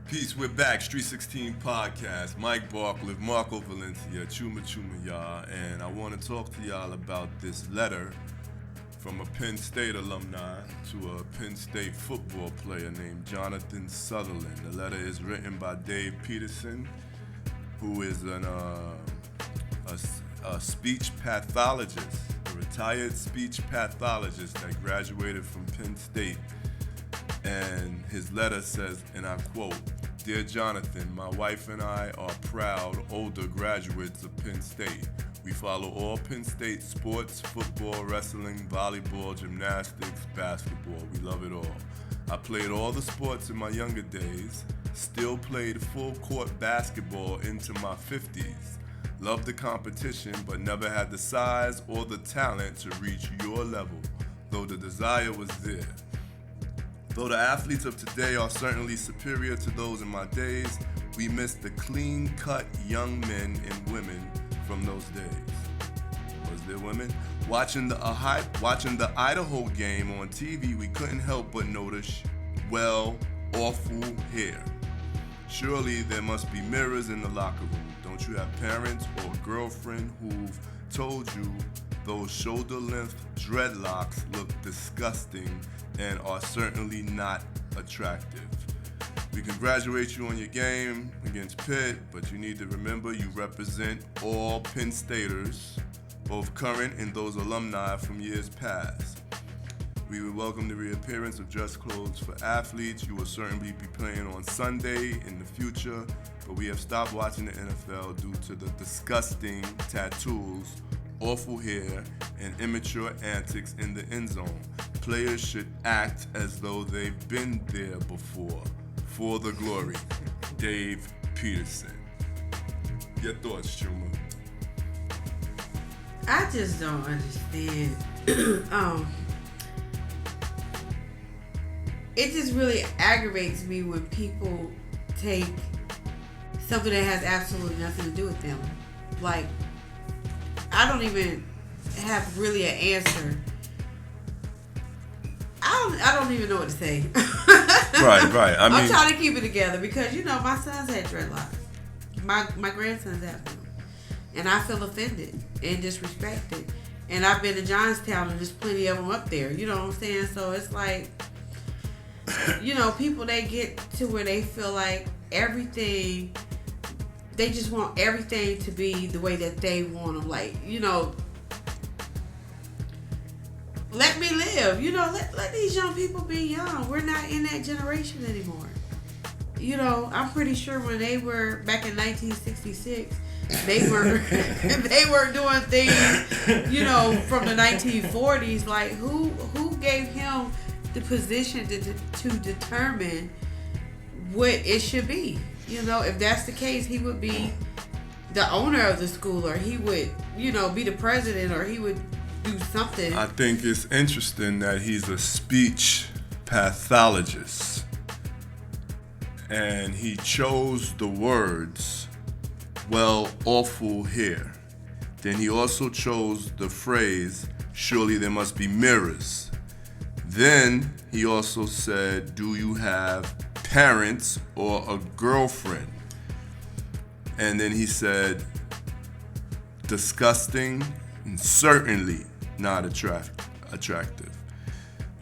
Peace, we're back. Street 16 podcast. Mike Barkliff, Marco Valencia, Chuma y'all. And I want to talk to y'all about this letter from a Penn State alumni to a Penn State football player named Jonathan Sutherland. The letter is written by Dave Peterson, who is a speech pathologist, a retired speech pathologist that graduated from Penn State. And his letter says, and I quote, "Dear Jonathan, my wife and I are proud older graduates of Penn State. We follow all Penn State sports, football, wrestling, volleyball, gymnastics, basketball. We love it all. I played all the sports in my younger days, still played full court basketball into my 50s. Loved the competition, but never had the size or the talent to reach your level, though the desire was there. Though the athletes of today are certainly superior to those in my days, we miss the clean-cut young men and women from those days." Was there women? Watching the Idaho game on TV, we couldn't help but notice, awful hair. Surely there must be mirrors in the locker room. Don't you have parents or a girlfriend who've told you those shoulder-length dreadlocks look disgusting and are certainly not attractive? We congratulate you on your game against Pitt, but you need to remember you represent all Penn Staters, both current and those alumni from years past. We would welcome the reappearance of dress clothes for athletes. You will certainly be playing on Sunday in the future, but we have stopped watching the NFL due to the disgusting tattoos, awful hair, and immature antics in the end zone. Players should act as though they've been there before. For the glory. Dave Peterson. Your thoughts, Chuma? I just don't understand. It just really aggravates me when people take something that has absolutely nothing to do with them. Like, I don't even have really an answer. I don't even know what to say. Right. I'm trying to keep it together because, my sons had dreadlocks. My grandsons have them. And I feel offended and disrespected. And I've been to Johnstown and there's plenty of them up there. You know what I'm saying? So it's like, people, they get to where they feel like everything, they just want everything to be the way that they want them. Like, let me live. Let these young people be young. We're not in that generation anymore. I'm pretty sure when they were back in 1966, they were doing things, from the 1940s. Like, who gave him the position to determine what it should be? If that's the case, he would be the owner of the school, or he would, be the president, or he would do something. I think it's interesting that he's a speech pathologist, and he chose the words, awful hair. Then he also chose the phrase, surely there must be mirrors. Then he also said, do you have parents or a girlfriend? And then he said, disgusting and certainly not attractive.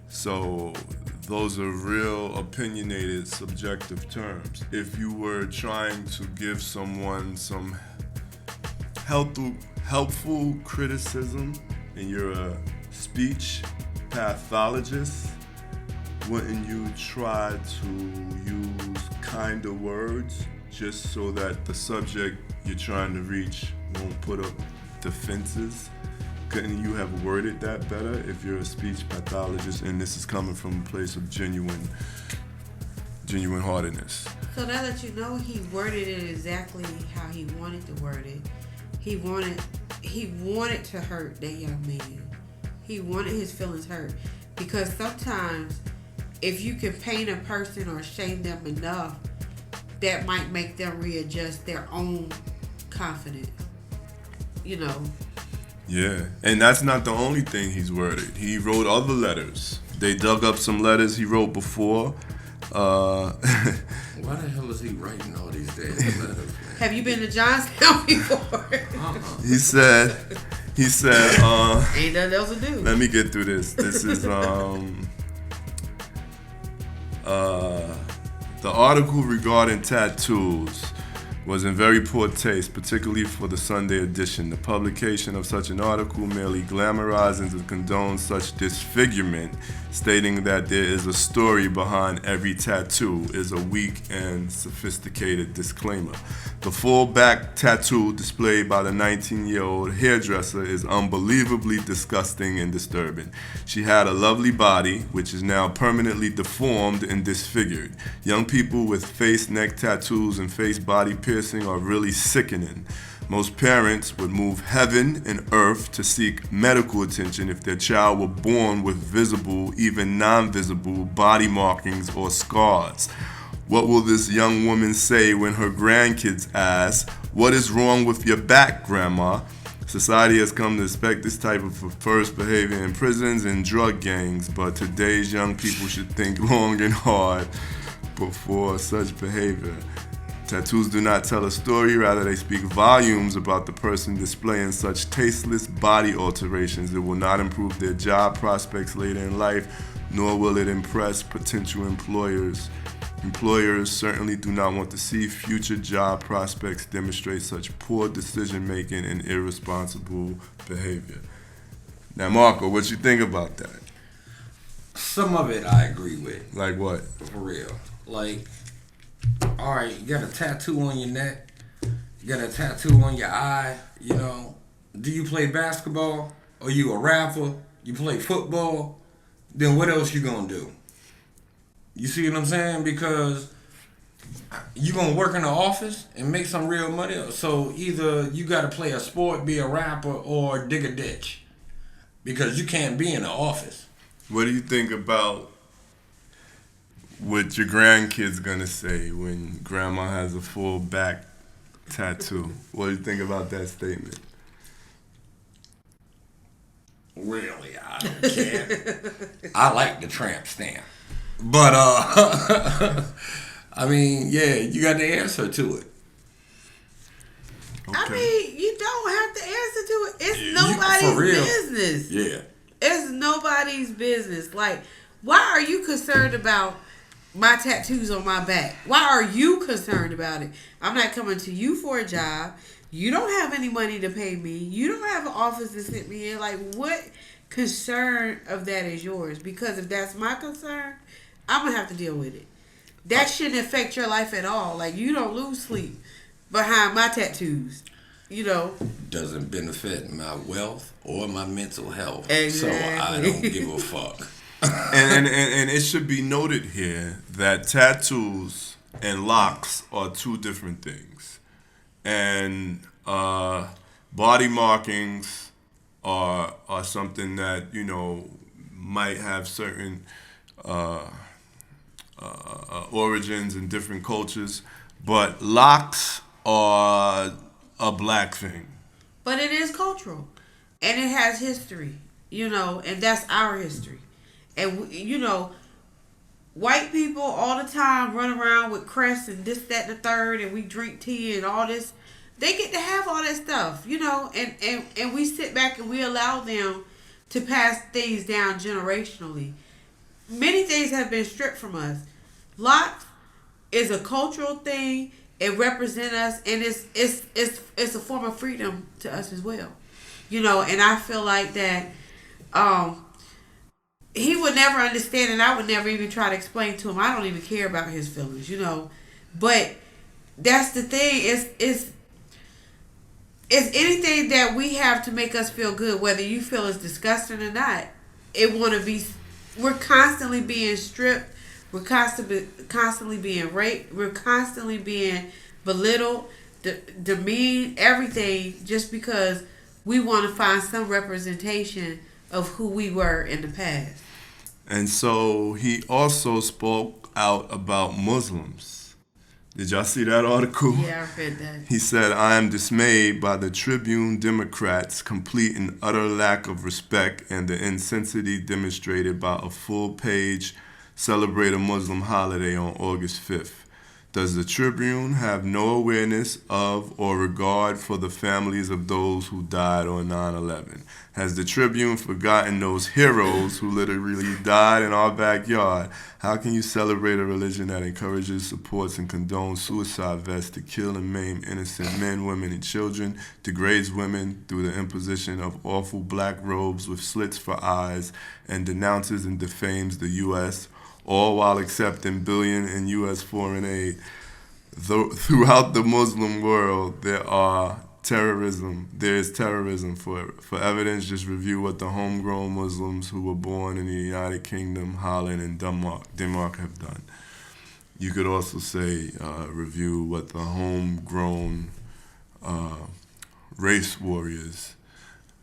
So those are real opinionated, subjective terms. If you were trying to give someone some helpful criticism and you're a speech pathologist, wouldn't you try to use kinder words just so that the subject you're trying to reach won't put up defenses? Couldn't you have worded that better if you're a speech pathologist and this is coming from a place of genuine heartedness? So now that you know, he worded it exactly how he wanted to word it. He wanted to hurt that young man. He wanted his feelings hurt. Because sometimes if you can pain a person or shame them enough, that might make them readjust their own confidence. Yeah, and that's not the only thing he's worded. He wrote other letters. They dug up some letters he wrote before Why the hell is he writing all these damn letters, man? Have you been to Johnstown before? he said, Ain't nothing else to do. let me get through this. This is, the article regarding tattoos was in very poor taste, particularly for the Sunday edition. The publication of such an article merely glamorizes and condones such disfigurement, stating that there is a story behind every tattoo, is a weak and sophisticated disclaimer. The full back tattoo displayed by the 19-year-old hairdresser is unbelievably disgusting and disturbing. She had a lovely body, which is now permanently deformed and disfigured. Young people with face, neck tattoos and face body piercing are really sickening. Most parents would move heaven and earth to seek medical attention if their child were born with visible, even non-visible body markings or scars. What will this young woman say when her grandkids ask, "What is wrong with your back, Grandma?" Society has come to expect this type of perverse behavior in prisons and drug gangs, but today's young people should think long and hard before such behavior. Tattoos do not tell a story, rather they speak volumes about the person displaying such tasteless body alterations. It will not improve their job prospects later in life, nor will it impress potential employers. Employers certainly do not want to see future job prospects demonstrate such poor decision-making and irresponsible behavior. Now, Marco, what you think about that? Some of it I agree with. Like what? For real. Like, all right, you got a tattoo on your neck. You got a tattoo on your eye. You know, do you play basketball? Or you a rapper? You play football? Then what else you gonna do? You see what I'm saying? Because you gonna work in the office and make some real money. So either you gotta play a sport, be a rapper, or dig a ditch. Because you can't be in the office. What do you think about what your grandkids gonna say when grandma has a full back tattoo? What do you think about that statement? Really, I don't care. I like the tramp stamp. But, I mean, yeah, you got the answer to it. Okay. I mean, you don't have to answer to it. It's nobody's business. Yeah. It's nobody's business. Like, why are you concerned about my tattoos on my back? Why are you concerned about it? I'm not coming to you for a job. You don't have any money to pay me. You don't have an office to sit me in. Like, what concern of that is yours? Because if that's my concern, I'm going to have to deal with it. That shouldn't affect your life at all. Like, you don't lose sleep behind my tattoos. You know. Doesn't benefit my wealth or my mental health. Exactly. So I don't give a fuck. and it should be noted here that tattoos and locks are two different things. And body markings are something that, you know, might have certain origins in different cultures, but locks are a black thing. But it is cultural, and it has history, you know, and that's our history. And, you know, white people all the time run around with crests and this, that, and the third, and we drink tea and all this. They get to have all that stuff, you know, and we sit back and we allow them to pass things down generationally. Many things have been stripped from us. Locks is a cultural thing. It represents us, and it's a form of freedom to us as well, you know. And I feel like that he would never understand, and I would never even try to explain to him. I don't even care about his feelings, you know. But that's the thing. It's anything that we have to make us feel good, whether you feel it's disgusting or not. We're constantly being stripped. We're constantly being raped. We're constantly being belittled, demeaned, everything, just because we want to find some representation of who we were in the past. And so he also spoke out about Muslims. Did y'all see that article? Yeah, I read that. He said, "I am dismayed by the Tribune Democrats' complete and utter lack of respect and the insensitivity demonstrated by a full-page celebrate a Muslim holiday on August 5th. Does the Tribune have no awareness of or regard for the families of those who died on 9/11? Has the Tribune forgotten those heroes who literally died in our backyard? How can you celebrate a religion that encourages, supports, and condones suicide vests to kill and maim innocent men, women, and children, degrades women through the imposition of awful black robes with slits for eyes, and denounces and defames the U.S., all while accepting billion in U.S. foreign aid? Throughout the Muslim world, there is terrorism. For evidence, just review what the homegrown Muslims who were born in the United Kingdom, Holland, and Denmark have done. You could also say, review what the homegrown race warriors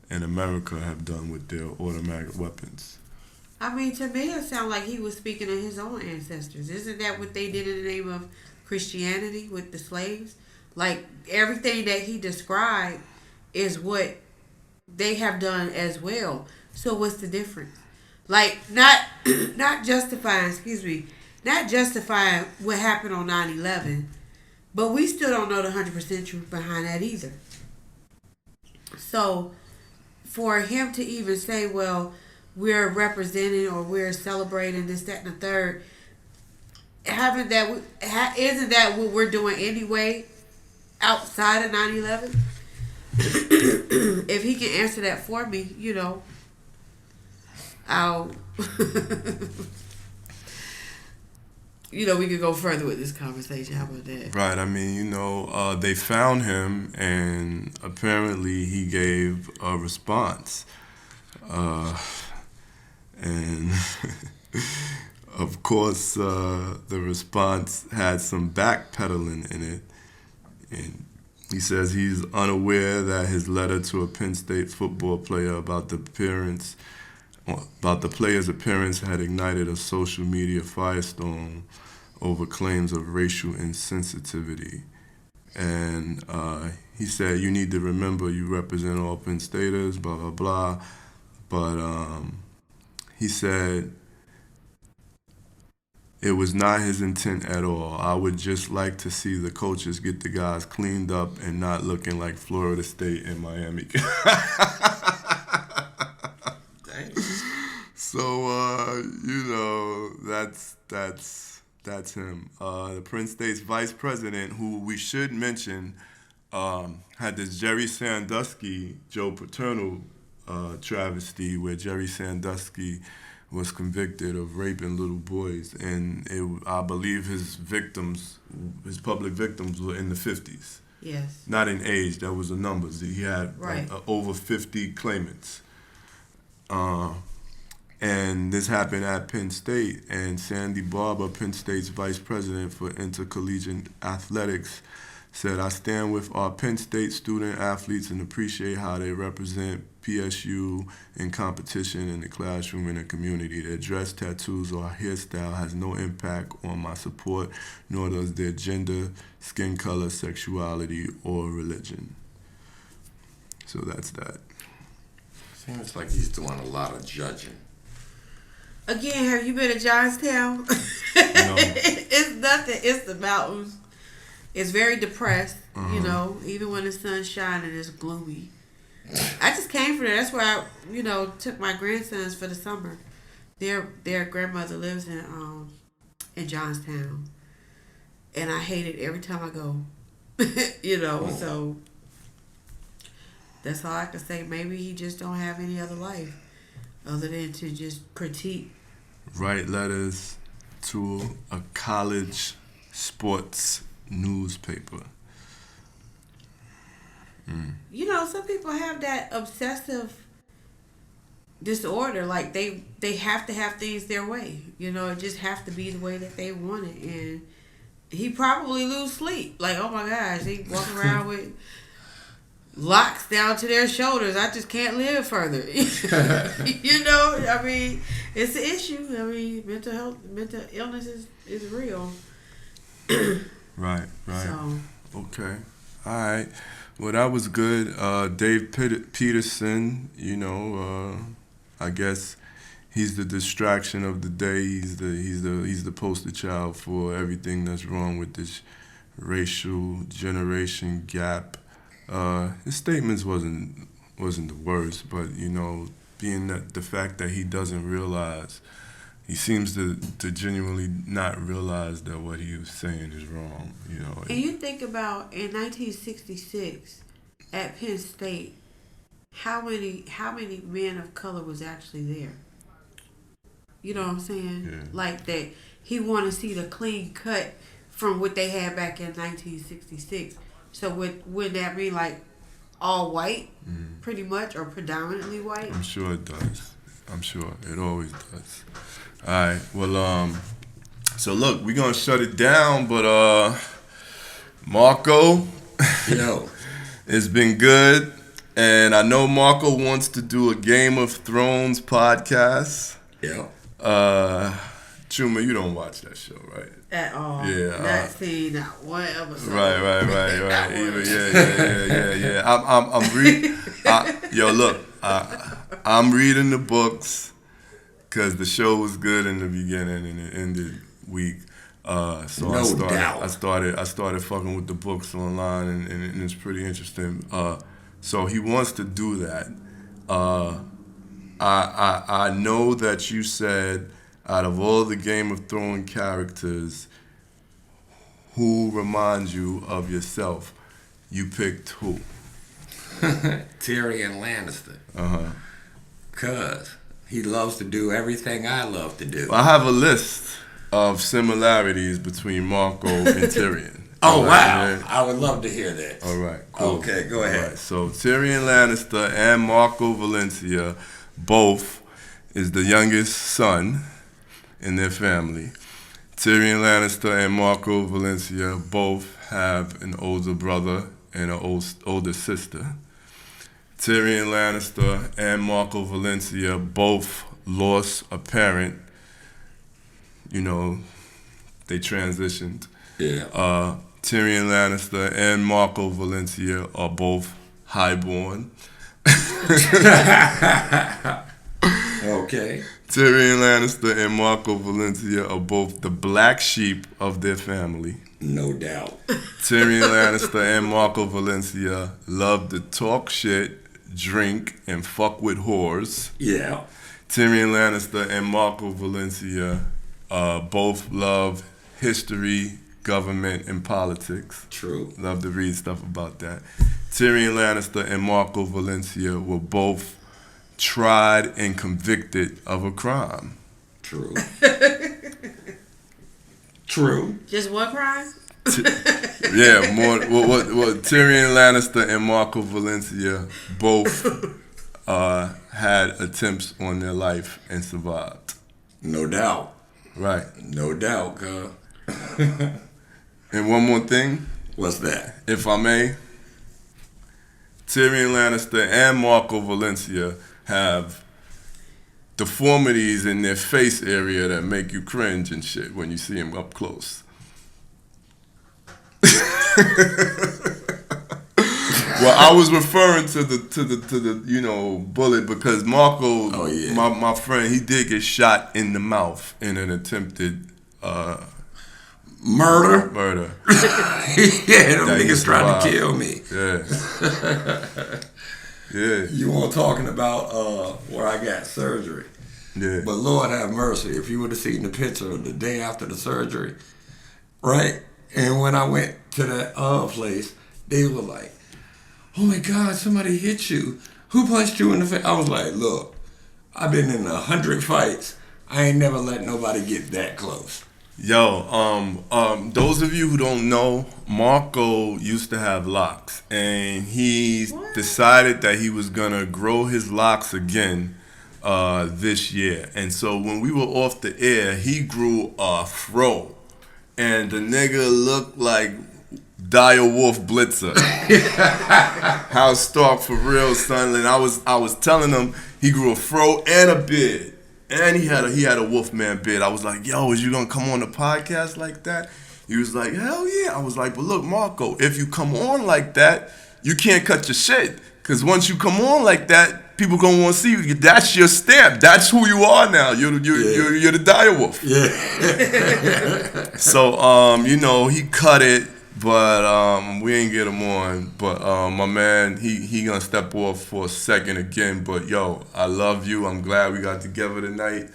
in America have done with their automatic weapons. I mean, to me, it sounded like he was speaking of his own ancestors. Isn't that what they did in the name of Christianity with the slaves? Like, everything that he described is what they have done as well. So what's the difference? Like, not justifying what happened on 9/11, but we still don't know the 100% truth behind that either. So for him to even say, well, we're representing or we're celebrating this, that, and the third, isn't that what we're doing anyway outside of 9/11? If he can answer that for me, I'll we could go further with this conversation. How about that? Right. I mean, they found him, and apparently he gave a response. And of course, the response had some backpedaling in it. And he says he's unaware that his letter to a Penn State football player about the player's appearance had ignited a social media firestorm over claims of racial insensitivity. And he said, you need to remember you represent all Penn Staters, blah, blah, blah. But he said it was not his intent at all. I would just like to see the coaches get the guys cleaned up and not looking like Florida State and Miami. So, that's him. The Penn State's vice president, who we should mention, had this Jerry Sandusky, Joe Paterno travesty, where Jerry Sandusky was convicted of raping little boys, and I believe his public victims were in the 50s. Yes. Not in age, that was the numbers. He had over 50 claimants. And this happened at Penn State, and Sandy Barber, Penn State's vice president for intercollegiate athletics, said, I stand with our Penn State student athletes and appreciate how they represent PSU in competition in the classroom and the community. Their dress, tattoos, or hairstyle has no impact on my support, nor does their gender, skin color, sexuality, or religion. So that's that. Seems like he's doing a lot of judging. Again, have you been to Johnstown? No. It's nothing. It's the mountains. It's very depressed, even when the sun's shining, it's gloomy. I just came from there. That's where I, took my grandsons for the summer. Their grandmother lives in Johnstown, and I hate it every time I go. So that's all I can say. Maybe he just don't have any other life other than to just critique. Write letters to a college sports newspaper. Some people have that obsessive disorder. Like they have to have things their way. It just have to be the way that they want it. And he probably lose sleep. Like, oh my gosh, he walk around with locks down to their shoulders. I just can't live further. It's an issue. Mental illness is real. Right. So. Okay. All right. Well, that was good. Dave Peterson, I guess he's the distraction of the day. He's the poster child for everything that's wrong with this racial generation gap. His statements wasn't the worst, but being that the fact that he doesn't realize, he seems to genuinely not realize that what he was saying is wrong. And you think about in 1966 at Penn State, how many men of color was actually there? You know what I'm saying? Yeah. Like that, he want to see the clean cut from what they had back in 1966. So would that be like all white, pretty much, or predominantly white? I'm sure it does. I'm sure it always does. All right. Well, so look, we're gonna shut it down, but Marco, it's been good, and I know Marco wants to do a Game of Thrones podcast. Yeah. Chuma, you don't watch that show, right? At all. Yeah. Not seen not one episode. Right. Yeah. I'm reading the books because the show was good in the beginning and it ended weak. So I started fucking with the books online and it's pretty interesting. So he wants to do that. I know that you said out of all the Game of Thrones characters, who reminds you of yourself? You picked who? Tyrion Lannister. Cause he loves to do everything I love to do. I have a list of similarities between Marco and Tyrion. Oh, wow. I would love to hear that. All right, cool. Okay, go ahead. All right, so Tyrion Lannister and Marco Valencia both is the youngest son in their family. Tyrion Lannister and Marco Valencia both have an older brother and an older sister. Tyrion Lannister and Marco Valencia both lost a parent. They transitioned. Yeah. Tyrion Lannister and Marco Valencia are both highborn. Okay. Tyrion Lannister and Marco Valencia are both the black sheep of their family. No doubt. Tyrion Lannister and Marco Valencia love to talk shit, drink, and fuck with whores. Yeah. Tyrion Lannister and Marco Valencia both love history, government, and politics. True. Love to read stuff about that. Tyrion Lannister and Marco Valencia were both tried and convicted of a crime. True. True. Just one crime? Yeah, more. What Tyrion Lannister and Marco Valencia both had attempts on their life and survived. No doubt. Right. No doubt, cuz. And one more thing. What's that? If I may, Tyrion Lannister and Marco Valencia have deformities in their face area that make you cringe and shit when you see them up close. Well, I was referring to the bullet because Marco, my friend, he did get shot in the mouth in an attempted murder. Yeah, them niggas trying to kill me. Yeah. Yeah. You weren't talking about where I got surgery. Yeah. But Lord have mercy, if you would have seen the picture of the day after the surgery, right? And when I went to that place, they were like, "Oh my God, somebody hit you. Who punched you in the face?" I was like, "Look, I've been in 100 fights. I ain't never let nobody get that close." Yo, those of you who don't know, Marco used to have locks, and he decided that he was gonna grow his locks again this year. And so when we were off the air, he grew a fro, and the nigga looked like Dire Wolf Blitzer. House Stark for real, son. And I was telling him he grew a fro and a beard. And he had a Wolfman beard. I was like, "Yo, is you gonna come on the podcast like that?" He was like, "Hell yeah." I was like, "But look, Marco, if you come on like that, you can't cut your shit, Because once you come on like that, people gonna want to see you. That's your stamp. That's who you are now. You're the dire wolf. Yeah. So he cut it, but we ain't get him on. But my man, he gonna step off for a second again. But yo, I love you. I'm glad we got together tonight.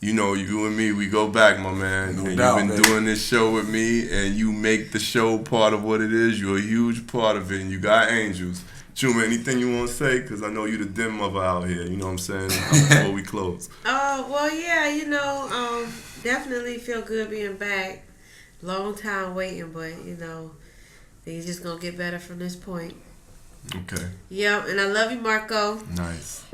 You and me, we go back, my man. No and doubt, you've been doing this show with me, and you make the show part of what it is. You're a huge part of it, and you got angels. Chuma, anything you want to say? Because I know you the den mother out here. You know what I'm saying? Before we close. Well, yeah, definitely feel good being back. Long time waiting, but, things just going to get better from this point. Okay. Yep, and I love you, Marco. Nice.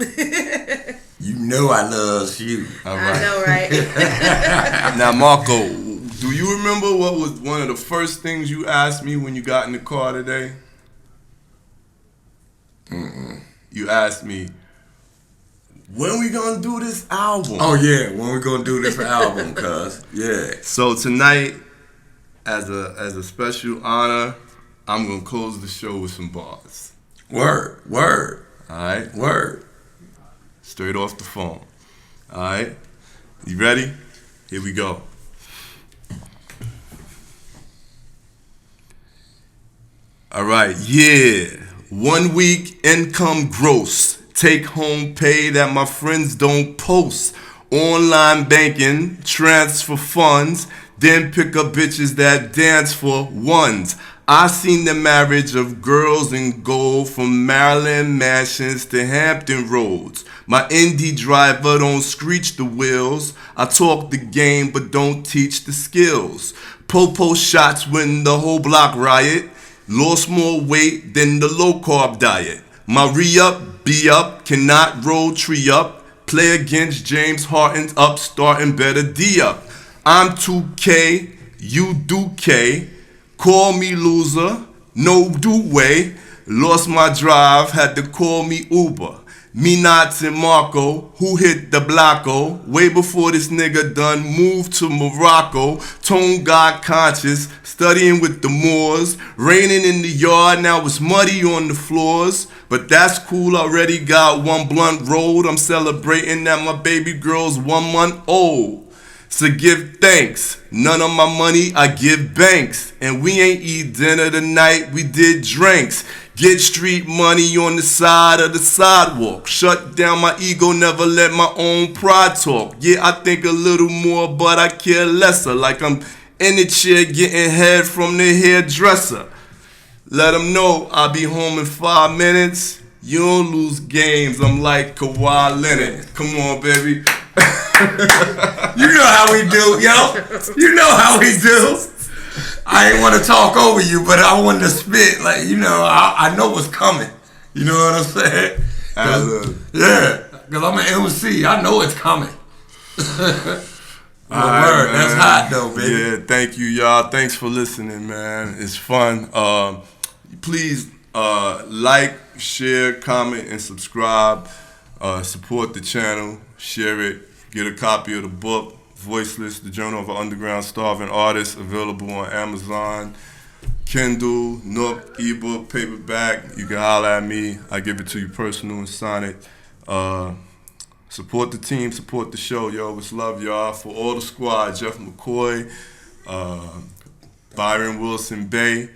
You know I love you. All right. I know, right? Now, Marco, do you remember what was one of the first things you asked me when you got in the car today? You asked me, when we gonna do this album? Oh yeah, when we gonna do this album, cuz. Yeah. So tonight, as a special honor, I'm gonna close the show with some bars. Word. Alright? Word. Straight off the phone. Alright? You ready? Here we go. Alright, yeah. 1 week income gross. Take home pay that my friends don't post. Online banking, transfer funds, then pick up bitches that dance for ones. I seen the marriage of girls in gold from Maryland mansions to Hampton Roads. My indie driver don't screech the wheels. I talk the game but don't teach the skills. Popo shots when the whole block riot. Lost more weight than the low carb diet. My re-up, be-up, cannot roll tree up. Play against James Harden's upstart and better D-up. I'm 2K, you do K. Call me loser, no do way. Lost my drive, had to call me Uber. Me Knots and Marco, who hit the blocko. Way before this nigga done moved to Morocco. Tone God conscious, studying with the Moors. Raining in the yard, now it's muddy on the floors. But that's cool, already got one blunt rolled. I'm celebrating that my baby girl's 1 month old. So give thanks, none of my money I give banks. And we ain't eat dinner tonight, we did drinks. Get street money on the side of the sidewalk. Shut down my ego, never let my own pride talk. Yeah, I think a little more, but I care lesser. Like I'm in the chair getting head from the hairdresser. Let them know I'll be home in 5 minutes. You don't lose games, I'm like Kawhi Leonard. Come on, baby. You know how we do, yo. You know how we do. I ain't want to talk over you, but I wanted to spit. Like, I know what's coming. You know what I'm saying? Yeah, because I'm an MC. I know it's coming. Right, that's hot, though, baby. Yeah, thank you, y'all. Thanks for listening, man. It's fun. Please like, share, comment, and subscribe. Support the channel. Share it. Get a copy of the book, Voiceless, The Journal of an Underground Starving Artist, available on Amazon, Kindle, Nook, ebook, paperback. You can holler at me. I give it to you personal and sign it. Support the team, support the show, yo. It's love, y'all. For all the squad, Jeff McCoy, Byron Wilson Bay,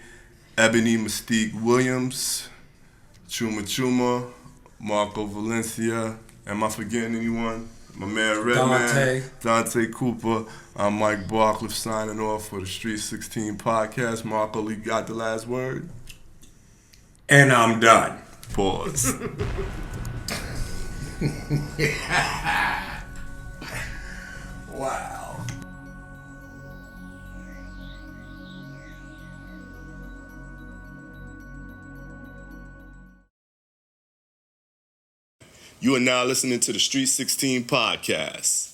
Ebony Mystique Williams, Chuma, Marco Valencia. Am I forgetting anyone? My man Dante Cooper. I'm Mike Barcliffe signing off for the Street 16 podcast. Marco, you got the last word? And I'm done. Pause. Wow. You are now listening to the Street 16 podcast.